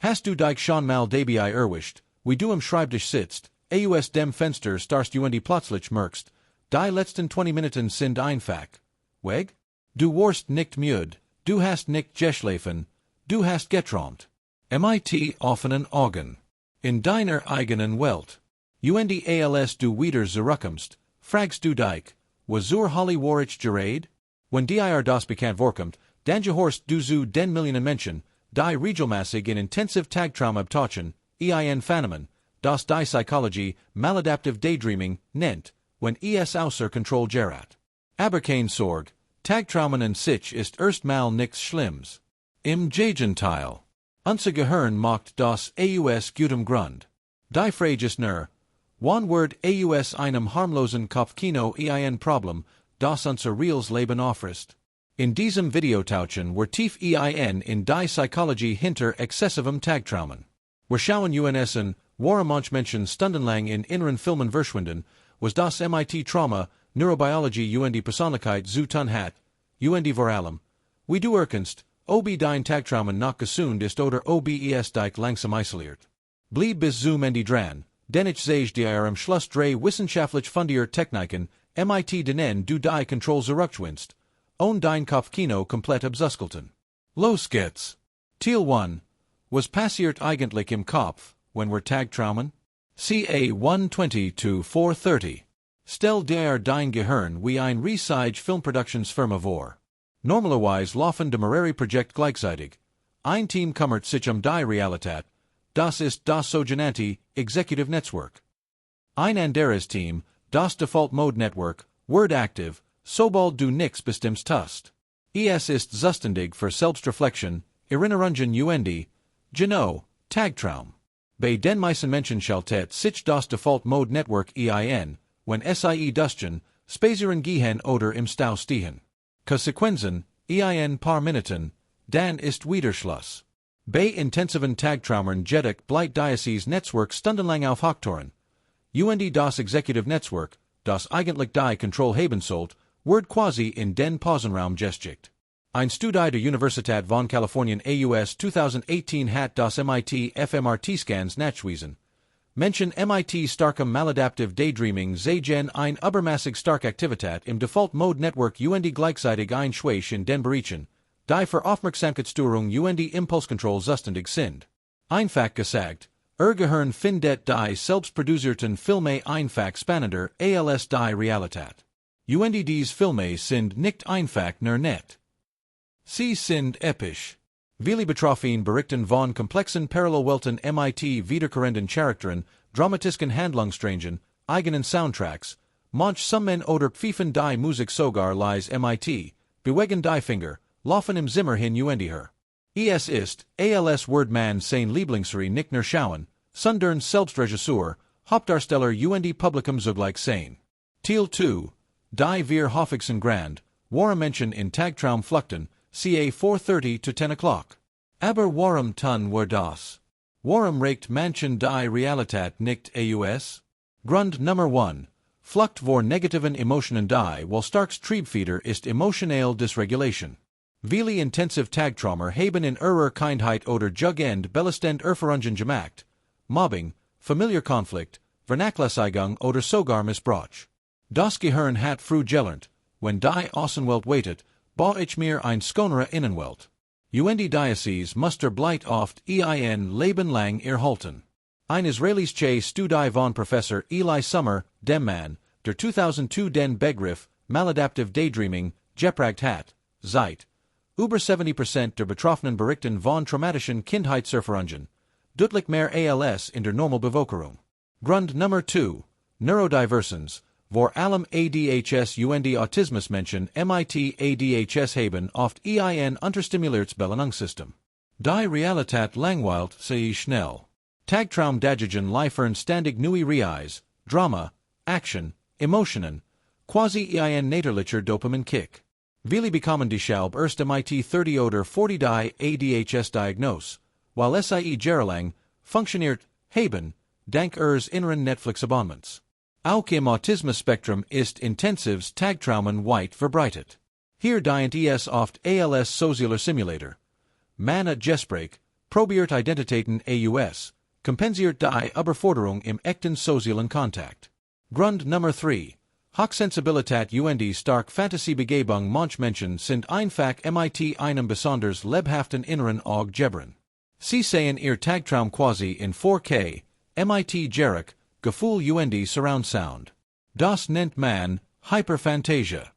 Hast du dich schon mal dabei erwischt, wie du im Schreibtisch sitzt, aus dem Fenster starrst und plötzlich merkst, die letzten 20 Minuten sind einfach weg? Du warst nicht müde, du hast nicht geschlafen, du hast geträumt. Mit offenen Augen. In deiner eigenen Welt. Als du wieder zurückkommst, fragst du dich, was zur Hölle war ich gerade? Wenn dir das bekannt vorkommt, dann gehorst du zu den Millionen Menschen, die regelmäßig in intensiv Tagtraum abtauchen, ein Phänomen, das die Psychologie maladaptive Daydreaming nennt, wenn es außer Kontrolle gerät. Aber keine Sorge, Tagtraumen an sich ist erstmal nichts Schlimmes. Im Gegenteil. Unser Gehirn macht das aus gutem Grund. Die Frage ist nur, wann wird aus einem harmlosen Kopfkino ein Problem, das unser reales Leben auffrisst? In diesem Video tauchen wir tief in die Psychologie hinter exzessivem Tagtraumen. Wir schauen uns an, warum manche Menschen stundenlang in inneren Filmen verschwinden, was das Trauma, Neurobiologie und die Persönlichkeit zu tun hat, und vor allem, wie du erkennst, ob dein Tagtraumen noch gesund ist oder ob es dich langsam isoliert. Bleib bis zum Ende dran, denn ich sage dir am Schluss drei wissenschaftlich fundierte Techniken, denen du die Kontrolle zurückgewinnst, und dein Kopfkino komplett abzuskelten. Los geht's! Teil 1. Was passiert eigentlich im Kopf, wenn wir Tagtraumen? Ca. 120-430. Stell dir dein Gehirn wie ein riesige Filmproduktionsfirma vor. Normalerweise laufen de mehrere Projekt gleichzeitig. Ein Team kümmert sich die Realität, das ist das sogenannte Executive Netzwerk. Ein anderes Team, das Default Mode Network, wird aktiv, sobald du nichts Bestimmtes tust. Es ist zuständig für Selbstreflexion, Erinnerungen und, genau, Tagtraum. Bei den meisten Menschen schaltet sich das Default Mode Network wenn sie duschen, spazieren gehen oder im Stau stehen. Konsequenzen, paar Minuten, dann ist wieder Schluss. Bei intensiven Tagtraumern jedoch bleibt dieses Netzwerk stundenlang auf Hochtouren. Und das Executive Netzwerk, das eigentlich die Kontrolle haben sollte, wird quasi in den Pausenraum gesteckt. Ein Studie der Universität von Kalifornien aus 2018 hat das fMRT-Scans nachgewiesen. Menschen mit starkem maladaptive Daydreaming sehen ein übermäßig starke Aktivität im Default Mode Network und gleichzeitig ein Schwäche in den Bereichen, die für Aufmerksamkeitsstörung und Impulskontrolle zuständig sind. Einfach gesagt, Gehirn findet die selbstproduzierten Filme einfach spannender als die Realität. Und diese Filme sind nicht einfach nur nett. Sie sind episch. Viele Betroffene berichten von komplexen Parallelwelten mit wiederkehrenden Charakteren, dramatischen Handlungssträngen, eigenen Soundtracks, manch Summen oder Pfeifen die Musik sogar leise bewegen die Finger, laufen im Zimmer hin und her. Es ist, als wird man sein Lieblingsserie nicht nur schauen, sondern Selbstregisseur, Hauptdarsteller und Publikum zugleich sein. Teil 2. Die wir häufigsten Grand, Warum Menschen in Tagtraum flüchten, ca. 4:30 to 10 o'clock. Aber warum tun wir das? Warum regt Menschen die Realität nicht aus? Grund Nummer 1. Flucht vor negativen Emotionen die weil starkst Triebfeder ist emotionale Dysregulation. Viele intensiv Tagtraumer haben in ihrer Kindheit oder Jugend belastend Erfahrungen gemacht, Mobbing, Familienkonflikt, Vernachlässigung oder sogar Missbrauch. Das Gehirn hat früh gelernt, wenn die Außenwelt waitet, baue ich mir ein schönere Innenwelt. Und dieses Muster bleibt oft ein Leben lang erhalten. Ein israelische Studie von Professor Eli Sommer, dem Mann, der 2002 den Begriff Maladaptive Daydreaming geprägt hat, seit über 70% der Betroffenen berichten von traumatischen Kindheitserfahrungen, deutlich mehr als in der Normalbevölkerung. Grund Nummer 2. Neurodivergence, vor allem ADHS und Autismusmenschen mit ADHS haben oft ein unterstimuliertes Belohnungssystem. Die Realität langweilt sie schnell. Tagtraum dagen liefern ständig neue Reis, Drama, Action, Emotionen, quasi ein natürlicher Dopamin-Kick. Viele bekommen deshalb erst mit 30 oder 40 die ADHS-Diagnose, weil sie jahrelang funktioniert haben, dank ihres inneren Netflix-Abonnements. Auch im Autismus-Spektrum ist intensives Tagtraumen weit verbreitet. Hier dient es oft als sozialer Simulator. Man Gespräch, probiert Identitäten aus, kompensiert die Überforderung im echten sozialen Kontakt. Grund Nummer 3. Hochsensibilität und stark Fantasiebegebung manche Menschen sind einfach mit einem besonders lebhaften inneren Auge gebran. Sie sehen ihr Tagtraum quasi in 4K, mit Jarek, Gefühl und Surround Sound. Das nennt man Hyperphantasie.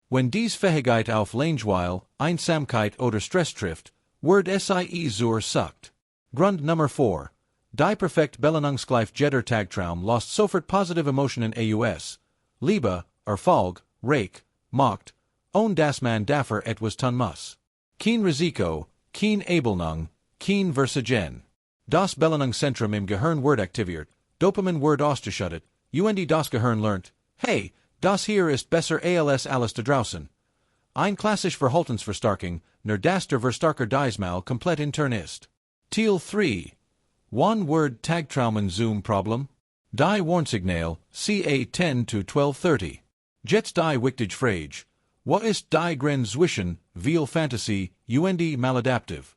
Wenn dies Fähigkeit auf Langeweile, Einsamkeit oder Stress trifft, wird sie zur Sucht. Grund Nummer 4. Die perfekt Belohnungsgleich jeder Tagtraum lost sofort positive Emotionen aus, Liebe, Erfolg, Reich, Macht, und das man dafür etwas tun muss. Kein Risiko, kein Ablehnung, kein Versagen. Das Belohnungszentrum im Gehirn wird aktiviert, Dopamin wird ausgeschüttet, und das Gehirn lernt, hey, das hier ist besser als alles da draußen. Ein klassisch Verhaltensverstärkung, nur dass der Verstärker diesmal komplett intern ist. Teil 3. Wann wird Tagtraumen zum Problem? Die Warnsignal, ca 10 to 12:30. Jetzt die wichtige Frage. Was ist die Grenze zwischen Wie Fantasie und maladaptiv?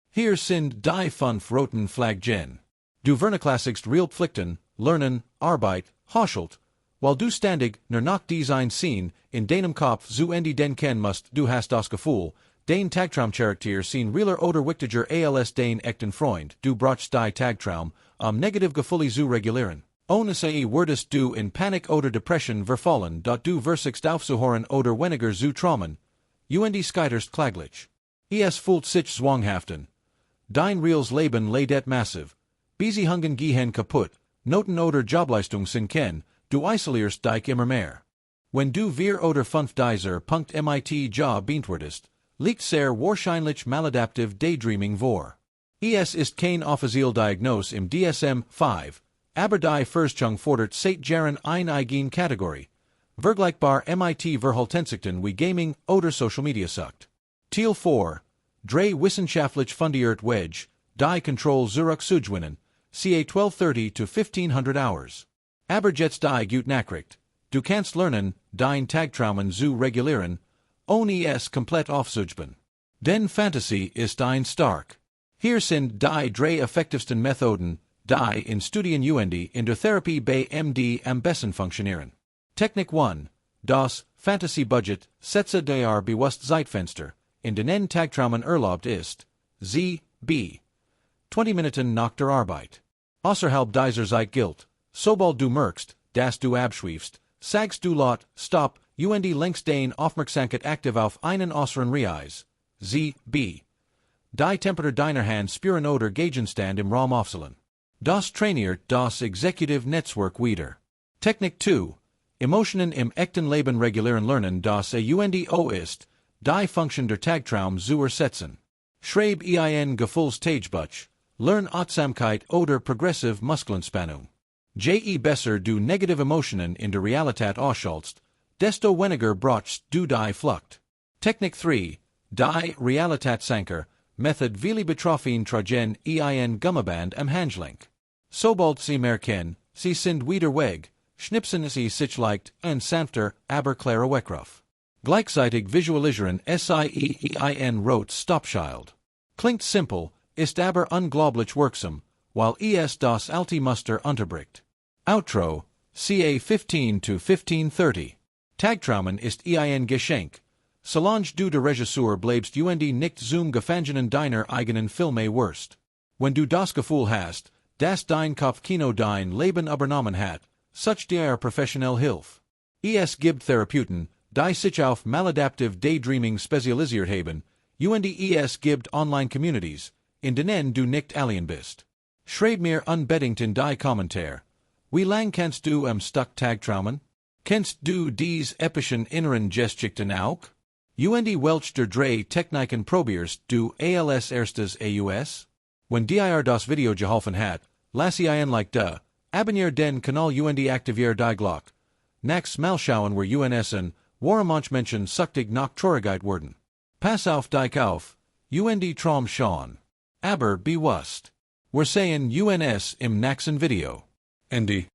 Hier sind die 5 roten Flaggen. Du vernachlässigst real Pflichten, Lernen, Arbeit, Haushalt, weil du ständig nur nach Design sehen, in deinem Kopf zu Ende denken musst, du hast das Gefühl, dein Tagtraumcharakter sehen realer oder wichtiger als dein echten Freund, du brauchst die Tagtraum, Negativgefühle zu regulieren. Ohne sie würdest du in Panik oder Depression verfallen, dort du versuchst aufzuhören oder weniger zu träumen, und scheiterst kläglich. Es fühlt sich zwanghaften. Dein reales Leben leidet massiv. Beziehungen gehen kaputt, Noten oder Jobleistung sinken, du isolierst dich immer mehr. Wenn du 4 oder 5 dieser Punkt mit Job beantwortest, liegt sehr wahrscheinlich maladaptiv Daydreaming vor. Es ist kein offizielle Diagnose im DSM-5, aber die Forschung fordert seit Jahren eine eigene Kategorie, vergleichbar mit Verhaltenssuchten wie Gaming oder Social Media Sucht. Teil 4. Drei wissenschaftlich fundiert Wedge, die Kontrolle zurückzugewinnen, ca 1230 to 1500 hours. Aber jetzt die gute Nachricht, du kannst lernen, dein Tagtraumen zu regulieren, ohne es komplett aufzuгeben. Denn Fantasie ist ein stark. Hier sind die 3 effektivsten Methoden, die in Studien und in der Therapie bei MD am besten funktionieren. Technik 1. Das Fantasie-Budget setze der Bewusstseinsfenster, in denen Tagtraumen erlaubt ist, b. 20 Minuten nach der Arbeit. Außerhalb dieser Zeit gilt, sobald du merkst, dass du abschweifst, sagst du laut, stopp, und lenkst deine Aufmerksamkeit aktiv auf einen äußeren Reis, b. Die Temperatur deiner Hand spüren oder Gegenstand im Raum aufzählen. Das trainiert das Executive Netzwerk wieder. Technik 2. Emotionen im echten Leben regulieren lernen, das UNDO ist, die Funktion der Tagtraum zu ersetzen. Schreib ein Gefühlstagebuch, lern Achtsamkeit oder progressive Muskelentspannung. Je besser du negative Emotionen in der Realität ausschaltst, desto weniger brauchst du die Flucht. Technik 3. Die Realitätsanker, Method viele betroffen tragen ein Gummiband am Handgelenk. Sobald sie merken, sie sind wieder weg, schnipsen sie sich leicht und sanfter, aber klarer Weckruf. Gleichzeitig visualisieren sie ein rot Stoppschild. Klingt simpel, ist aber unglaublich wirksam, weil es das alte Muster unterbricht. Outro, ca 15 to 1530. Tagtraumen ist ein Geschenk. Solange du der Regisseur bleibst und nicht zum Gefangenen deiner eigenen Filme wirst. Wenn du das Gefühl hast, dass dein Kopfkino dein Leben übernommen hat, such dir professionell Hilfe. Es gibt Therapeuten, die sich auf maladaptive Daydreaming spezialisiert haben, und es gibt Online-Communities, in denen du nicht alien bist. Schreib mir unbedingt in die Kommentare. Wie lang kannst du am Stück Tagtraumen? Kennst du dies epischen inneren Geschichten auch? Und welch der 3 Techniken probierst du als erstes aus? Wenn dir das Video geholfen hat, lass ein Like da, abonnier den Kanal und aktivier die Glocke. Nächstes Mal schauen wir uns an, warum manche Menschen süchtig nach Traurigkeit werden. Pass auf dich auf, und Traum schauen. Aber bewusst. Wir sehen uns im nächsten Video. Ende.